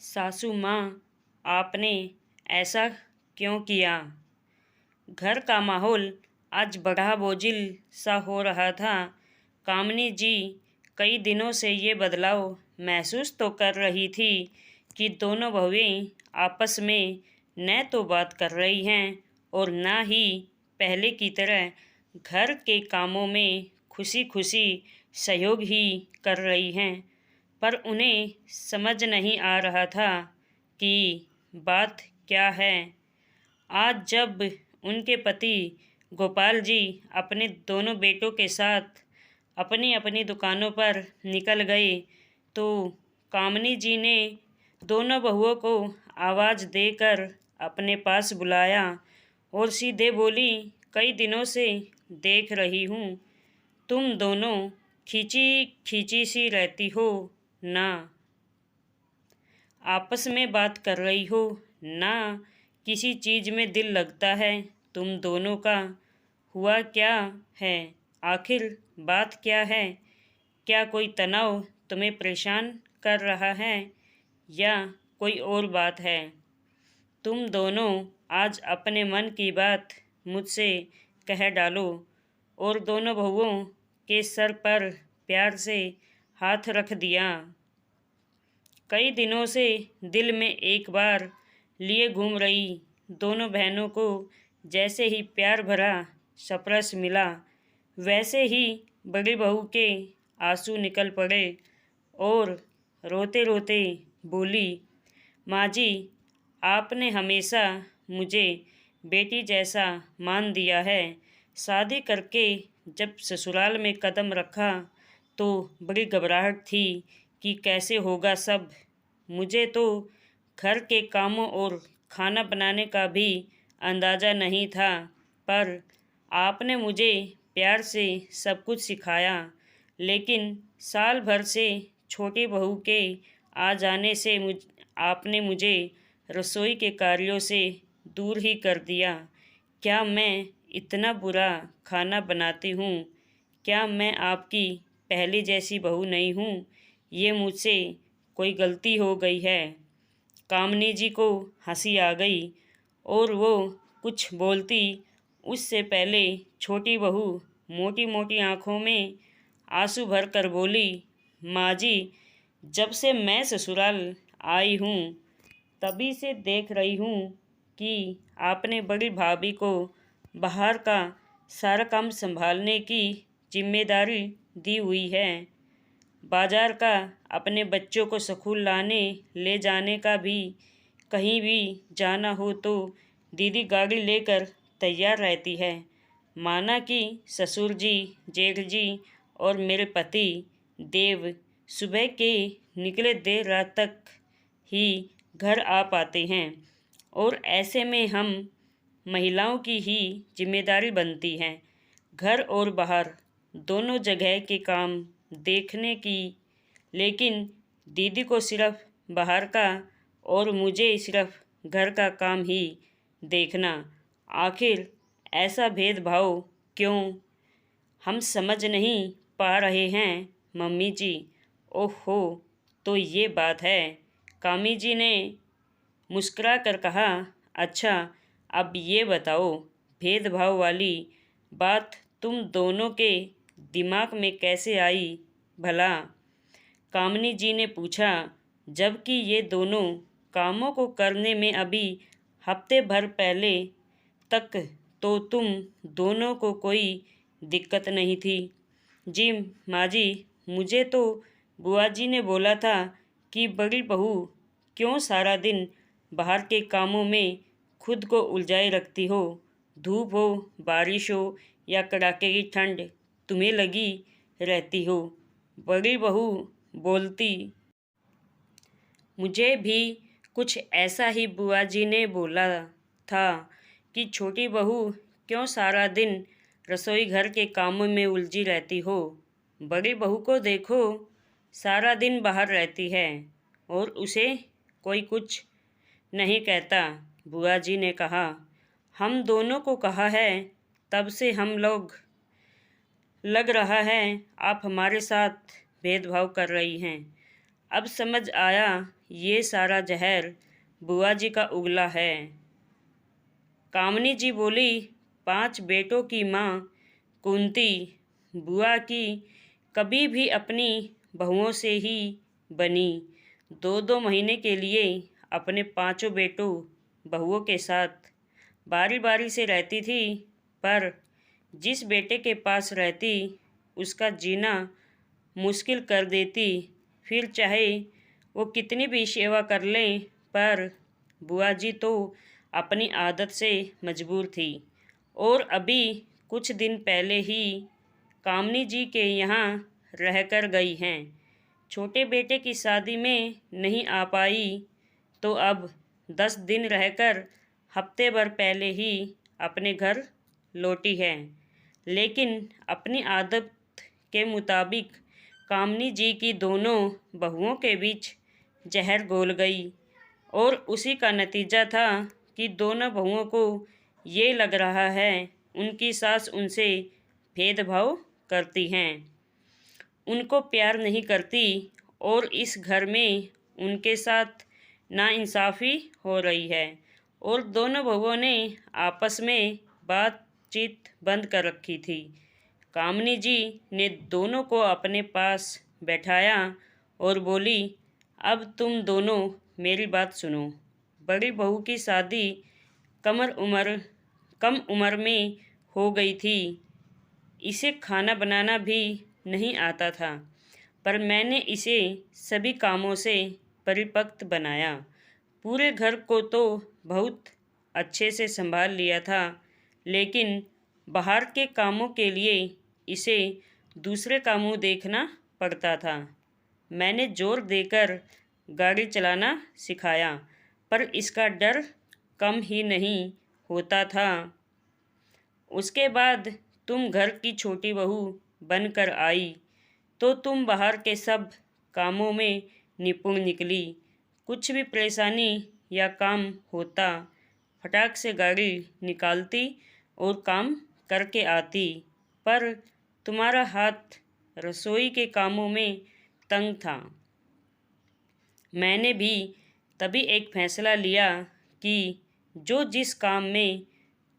सासू माँ, आपने ऐसा क्यों किया? घर का माहौल आज बड़ा बोझिल सा हो रहा था। कामिनी जी कई दिनों से ये बदलाव महसूस तो कर रही थी कि दोनों बहुएं आपस में न तो बात कर रही हैं और ना ही पहले की तरह घर के कामों में खुशी खुशी सहयोग ही कर रही हैं। पर उन्हें समझ नहीं आ रहा था कि बात क्या है। आज जब उनके पति गोपाल जी अपने दोनों बेटों के साथ अपनी अपनी दुकानों पर निकल गए तो कामिनी जी ने दोनों बहुओं को आवाज़ देकर अपने पास बुलाया और सीधे बोली, कई दिनों से देख रही हूँ तुम दोनों खींची खींची सी रहती हो ना, आपस में बात कर रही हो ना, किसी चीज़ में दिल लगता है तुम दोनों का। हुआ क्या है? आखिर बात क्या है? क्या कोई तनाव तुम्हें परेशान कर रहा है या कोई और बात है? तुम दोनों आज अपने मन की बात मुझसे कह डालो। और दोनों बहुओं के सर पर प्यार से हाथ रख दिया। कई दिनों से दिल में एक बार लिए घूम रही दोनों बहनों को जैसे ही प्यार भरा स्पर्श मिला वैसे ही बड़ी बहू के आंसू निकल पड़े और रोते रोते बोली, माँ जी, आपने हमेशा मुझे बेटी जैसा मान दिया है। शादी करके जब ससुराल में कदम रखा तो बड़ी घबराहट थी कि कैसे होगा सब। मुझे तो घर के कामों और खाना बनाने का भी अंदाज़ा नहीं था, पर आपने मुझे प्यार से सब कुछ सिखाया। लेकिन साल भर से छोटी बहू के आ जाने से आपने मुझे रसोई के कार्यों से दूर ही कर दिया। क्या मैं इतना बुरा खाना बनाती हूँ? क्या मैं आपकी पहली जैसी बहू नहीं हूँ? ये मुझसे कोई गलती हो गई है। कामिनी जी को हंसी आ गई और वो कुछ बोलती उससे पहले छोटी बहू मोटी मोटी आँखों में आंसू भर कर बोली, माँ जी, जब से मैं ससुराल आई हूँ तभी से देख रही हूँ कि आपने बड़ी भाभी को बाहर का सारा काम संभालने की जिम्मेदारी दी हुई है। बाजार का, अपने बच्चों को स्कूल लाने ले जाने का भी, कहीं भी जाना हो तो दीदी गाड़ी लेकर तैयार रहती है। माना कि ससुर जी, जेठ जी और मेरे पति देव सुबह के निकले देर रात तक ही घर आ पाते हैं और ऐसे में हम महिलाओं की ही जिम्मेदारी बनती है घर और बाहर दोनों जगह के काम देखने की। लेकिन दीदी को सिर्फ बाहर का और मुझे सिर्फ घर का काम ही देखना। आखिर ऐसा भेदभाव क्यों? हम समझ नहीं पा रहे हैं मम्मी जी। ओहो, तो ये बात है। कामी जी ने मुस्कुरा कर कहा, अच्छा, अब ये बताओ, भेदभाव वाली बात तुम दोनों के दिमाग में कैसे आई भला? कामिनी जी ने पूछा, जबकि ये दोनों कामों को करने में अभी हफ्ते भर पहले तक तो तुम दोनों को कोई दिक्कत नहीं थी। जी माँ जी, मुझे तो बुआ जी ने बोला था कि बड़ी बहू क्यों सारा दिन बाहर के कामों में खुद को उलझाए रखती हो। धूप हो, बारिश हो या कड़ाके की ठंड तुम्हें लगी रहती हो। बड़ी बहू बोलती, मुझे भी कुछ ऐसा ही बुआ जी ने बोला था कि छोटी बहू क्यों सारा दिन रसोई घर के कामों में उलझी रहती हो। बड़ी बहू को देखो, सारा दिन बाहर रहती है और उसे कोई कुछ नहीं कहता। बुआ जी ने कहा, हम दोनों को कहा है, तब से हम लोग लग रहा है आप हमारे साथ भेदभाव कर रही हैं। अब समझ आया ये सारा जहर बुआ जी का उगला है। कामनी जी बोली, 5 बेटों की माँ कुंती बुआ की कभी भी अपनी बहुओं से ही बनी। 2-2 महीने के लिए अपने 5 बेटों बहुओं के साथ बारी बारी से रहती थी, पर जिस बेटे के पास रहती उसका जीना मुश्किल कर देती। फिर चाहे वो कितनी भी सेवा कर लें, पर बुआ जी तो अपनी आदत से मजबूर थी। और अभी कुछ दिन पहले ही कामनी जी के यहाँ रहकर गई हैं। छोटे बेटे की शादी में नहीं आ पाई तो अब 10 दिन रहकर हफ्ते भर पहले ही अपने घर लौटी है। लेकिन अपनी आदत के मुताबिक कामनी जी की दोनों बहुओं के बीच जहर घोल गई और उसी का नतीजा था कि दोनों बहुओं को ये लग रहा है उनकी सास उनसे भेदभाव करती हैं, उनको प्यार नहीं करती और इस घर में उनके साथ नाइंसाफ़ी हो रही है। और दोनों बहुओं ने आपस में बातचीत बंद कर रखी थी। कामनी जी ने दोनों को अपने पास बैठाया और बोली, अब तुम दोनों मेरी बात सुनो। बड़ी बहू की शादी कम उम्र में हो गई थी। इसे खाना बनाना भी नहीं आता था, पर मैंने इसे सभी कामों से परिपक्व बनाया। पूरे घर को तो बहुत अच्छे से संभाल लिया था, लेकिन बाहर के कामों के लिए इसे दूसरे का मुँह देखना पड़ता था। मैंने जोर देकर गाड़ी चलाना सिखाया, पर इसका डर कम ही नहीं होता था। उसके बाद तुम घर की छोटी बहू बनकर आई तो तुम बाहर के सब कामों में निपुण निकली। कुछ भी परेशानी या काम होता फटाक से गाड़ी निकालती और काम करके आती, पर तुम्हारा हाथ रसोई के कामों में तंग था। मैंने भी तभी एक फैसला लिया कि जो जिस काम में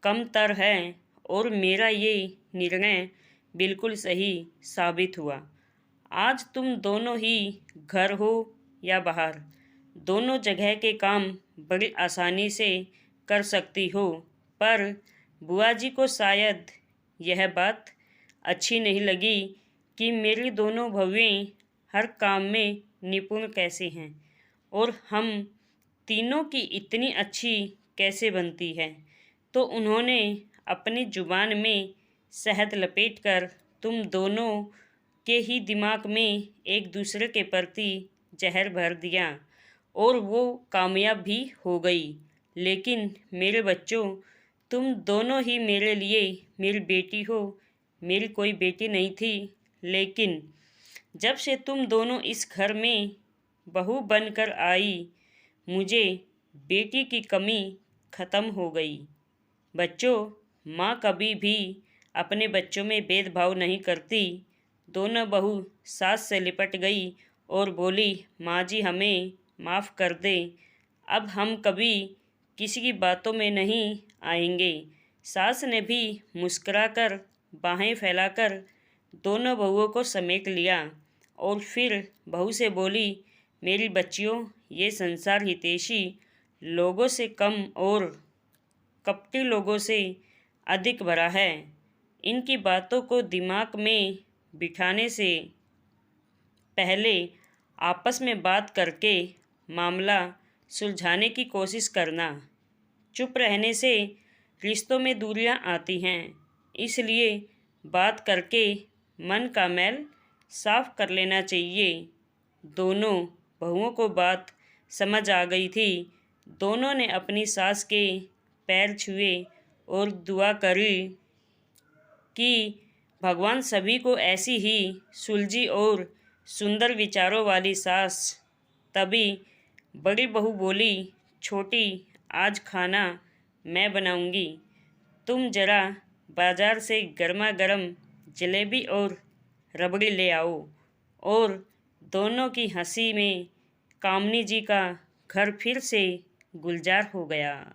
कमतर है, और मेरा ये निर्णय बिल्कुल सही साबित हुआ। आज तुम दोनों ही घर हो या बाहर, दोनों जगह के काम बड़ी आसानी से कर सकती हो। पर बुआ जी को शायद यह बात अच्छी नहीं लगी कि मेरी दोनों बहुएं हर काम में निपुण कैसे हैं और हम तीनों की इतनी अच्छी कैसे बनती है। तो उन्होंने अपनी जुबान में शहद लपेटकर तुम दोनों के ही दिमाग में एक दूसरे के प्रति जहर भर दिया और वो कामयाब भी हो गई। लेकिन मेरे बच्चों, तुम दोनों ही मेरे लिए मेरी बेटी हो। मेरी कोई बेटी नहीं थी, लेकिन जब से तुम दोनों इस घर में बहू बनकर आई, मुझे बेटी की कमी ख़त्म हो गई। बच्चों, माँ कभी भी अपने बच्चों में भेदभाव नहीं करती। दोनों बहू सास से लिपट गई और बोली, माँ जी हमें माफ़ कर दे, अब हम कभी किसी की बातों में नहीं आएंगे। सास ने भी मुस्कुराकर बाहें फैलाकर दोनों बहुओं को समेट लिया और फिर बहू से बोली, मेरी बच्चियों, ये संसार हितैषी लोगों से कम और कपटी लोगों से अधिक भरा है। इनकी बातों को दिमाग में बिठाने से पहले आपस में बात करके मामला सुलझाने की कोशिश करना। चुप रहने से रिश्तों में दूरियां आती हैं, इसलिए बात करके मन का मैल साफ कर लेना चाहिए। दोनों बहुओं को बात समझ आ गई थी। दोनों ने अपनी सास के पैर छुए और दुआ करी कि भगवान सभी को ऐसी ही सुलझी और सुंदर विचारों वाली सास। तभी बड़ी बहू बोली, छोटी, आज खाना मैं बनाऊंगी, तुम ज़रा बाज़ार से गर्मा गर्म जलेबी और रबड़ी ले आओ और दोनों की हंसी में कामनी जी का घर फिर से गुलजार हो गया।